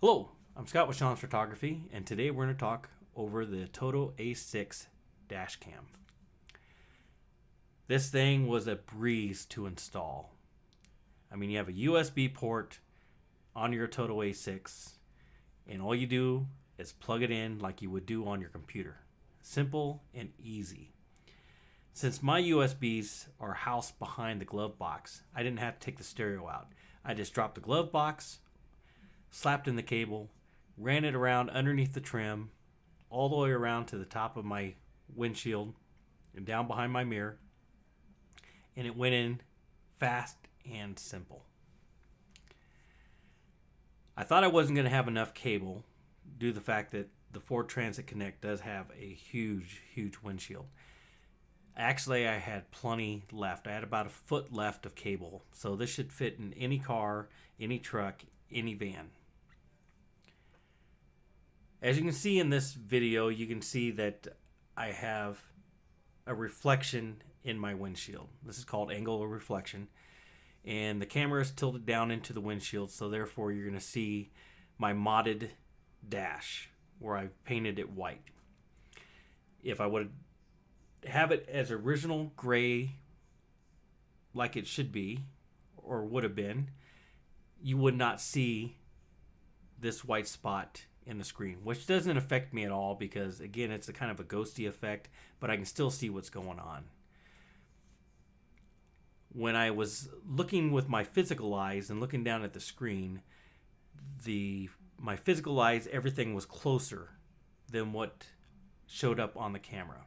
Hello, I'm Scott with Shoms Photography, and today we're going to talk over the ATOTO A6 dash cam. This thing was a breeze to install. I mean, you have a USB port on your ATOTO A6, and all you do is plug it in like you would do on your computer. Simple and easy. Since my USBs are housed behind the glove box, I didn't have to take the stereo out. I just dropped the glove box, slapped in the cable, ran it around underneath the trim, all the way around to the top of my windshield and down behind my mirror, and it went in fast and simple. I thought I wasn't going to have enough cable due to the fact that the Ford Transit Connect does have a huge windshield. Actually, I had plenty left. I had about a foot left of cable, so this should fit in any car, any truck, any van. As you can see in this video, you can see that I have a reflection in my windshield. This is called angular reflection, and the camera is tilted down into the windshield, so therefore you're going to see my modded dash where I've painted it white. If I would have it as original gray like it should be or would have been, you would not see this white spot in the screen, which doesn't affect me at all because, again, it's a kind of a ghosty effect, but I can still see what's going on. When I was looking with my physical eyes and looking down at the screen, my physical eyes, everything was closer than what showed up on the camera.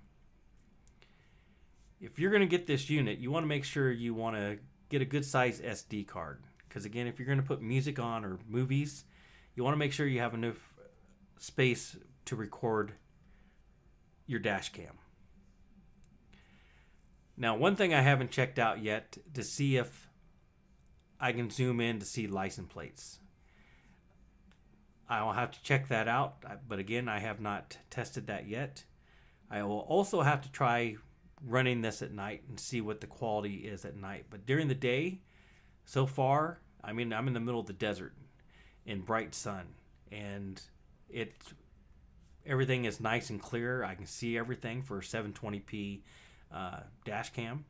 If you're going to get this unit, you want to make sure you want to get a good size SD card. Because again, if you're going to put music on or movies, you want to make sure you have enough space to record your dash cam. Now, one thing I haven't checked out yet to see if I can zoom in to see license plates. I'll have to check that out, but again, I have not tested that yet. I will also have to try running this at night and see what the quality is at night. But during the day, so far, I mean, I'm in the middle of the desert in bright sun, and everything is nice and clear. I can see everything for 720p dash cam.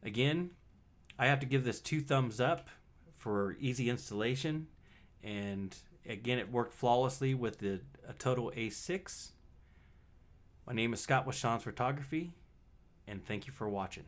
Again, I have to give this 2 thumbs up for easy installation, and again, it worked flawlessly with the ATOTO A6. My name is Scott with Shoms Photography, and thank you for watching.